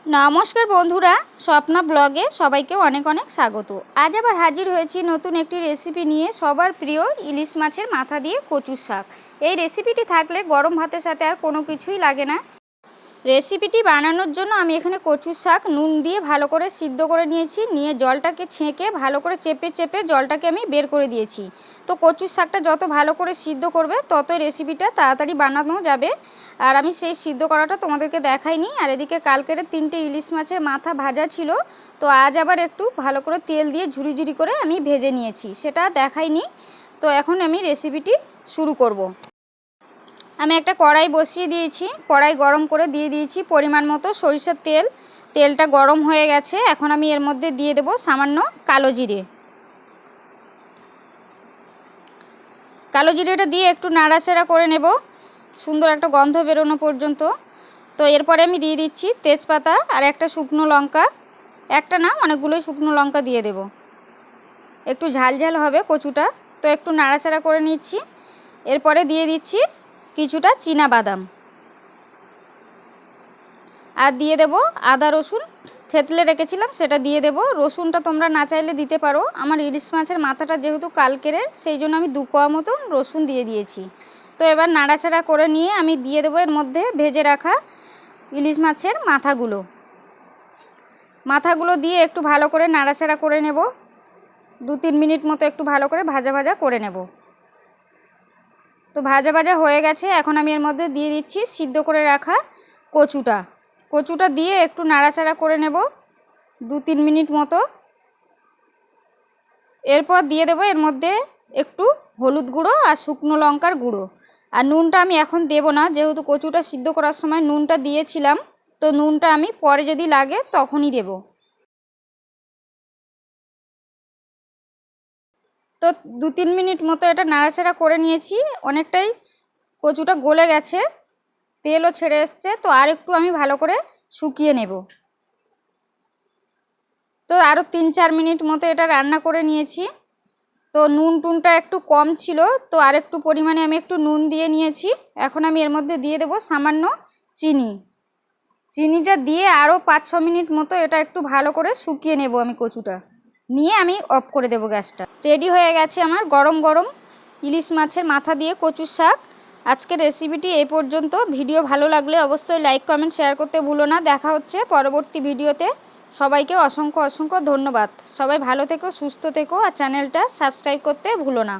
নমস্কার বন্ধুরা, স্বপ্না ব্লগে সবাইকে অনেক অনেক স্বাগত। আজ আবার হাজির হয়েছি নতুন একটি রেসিপি নিয়ে, সবার প্রিয় ইলিশ মাছের মাথা দিয়ে কচুর শাক। এই রেসিপিটি থাকলে গরম ভাতের সাথে আর কোনো কিছুই লাগে না। রেসিপিটি বানানোর জন্য আমি এখানে কচুর শাক নুন দিয়ে ভালো করে সিদ্ধ করে নিয়েছি, নিয়ে জলটাকে ছেঁকে ভালো করে চেপে চেপে জলটাকে আমি বের করে দিয়েছি। তো কচুর শাকটা যত ভালো করে সিদ্ধ করবে ততই রেসিপিটা তাড়াতাড়ি বানানো যাবে। আর আমি সেই সিদ্ধ করাটা তোমাদেরকে দেখাইনি। আর এদিকে কালকের 3টে ইলিশ মাছের মাথা ভাজা ছিল, তো আজ আবার একটু ভালো করে তেল দিয়ে ঝুরি ঝুরি করে আমি ভেজে নিয়েছি, সেটা দেখাইনি। তো এখন আমি রেসিপিটি শুরু করব। আমি একটা কড়াই বসিয়ে দিয়েছি, কড়াই গরম করে দিয়ে দিয়েছি পরিমাণ মতো সরিষার তেল। তেলটা গরম হয়ে গেছে, এখন আমি এর মধ্যে দিয়ে দেব সামান্য কালো জিরে। কালো জিরেটা দিয়ে একটু নাড়াচাড়া করে নেব সুন্দর একটা গন্ধ বেরোনো পর্যন্ত। তো এরপরে আমি দিয়ে দিচ্ছি তেজপাতা আর একটা শুকনো লঙ্কা, একটা না অনেকগুলোই শুকনো লঙ্কা দিয়ে দেব। একটু ঝাল ঝাল হবে কচুটা, তো একটু নাড়াচাড়া করে নিচ্ছি। এরপরে দিয়ে দিচ্ছি কিছুটা চীনা বাদাম, আর দিয়ে দেব আদা রসুন থেতলে রেখেছিলাম, সেটা দিয়ে দেব। রসুনটা তোমরা না চাইলে দিতে পারো। আমার ইলিশ মাছের মাথাটা যেহেতু কালকের, সেই জন্য আমি 2 কোয়া মতন রসুন দিয়ে দিয়েছি। তো এবার নাড়াচাড়া করে নিয়ে আমি দিয়ে দেবো এর মধ্যে ভেজে রাখা ইলিশ মাছের মাথাগুলো দিয়ে একটু ভালো করে নাড়াচাড়া করে নেব। 2-3 মিনিট মতো একটু ভালো করে ভাজা ভাজা করে নেব। তো ভাজা ভাজা হয়ে গেছে, এখন আমি এর মধ্যে দিয়ে দিচ্ছি সিদ্ধ করে রাখা কচুটা দিয়ে একটু নাড়াচাড়া করে নেব 2-3 মিনিট মতো। এরপর দিয়ে দেব এর মধ্যে একটু হলুদ গুঁড়ো আর শুকনো লঙ্কার গুঁড়ো। আর নুনটা আমি এখন দেব না, যেহেতু কচুটা সিদ্ধ করার সময় নুনটা দিয়েছিলাম, তো নুনটা আমি পরে যদি লাগে তখনই দেব। তো 2-3 মিনিট মতো এটা নাড়াচাড়া করে নিয়েছি, অনেকটাই কচুটা গলে গেছে, তেলও ছেড়ে এসছে। তো আর একটু আমি ভালো করে শুকিয়ে নেব। তো আরও 3-4 মিনিট মতো এটা রান্না করে নিয়েছি। তো নুনটা একটু কম ছিল, তো আর একটু পরিমাণে আমি একটু নুন দিয়ে নিয়েছি। এখন আমি এর মধ্যে দিয়ে দেব সামান্য চিনিটা দিয়ে আরও 5-6 মিনিট মতো এটা একটু ভালো করে শুকিয়ে নেব আমি কচুটা নিয়ে। আমি অফ করে দেব গ্যাসটা। রেডি হয়ে গেছে আমার গরম গরম ইলিশ মাছের মাথা দিয়ে কচুর শাক। আজকের রেসিপিটি এই পর্যন্ত। ভিডিও ভালো লাগলে অবশ্যই লাইক কমেন্ট শেয়ার করতে ভুলো না। দেখা হচ্ছে পরবর্তী ভিডিওতে। সবাইকে অসংখ্য অসংখ্য ধন্যবাদ। সবাই ভালো থেকো, সুস্থ থেকো, আর চ্যানেলটা সাবস্ক্রাইব করতে ভুলো না।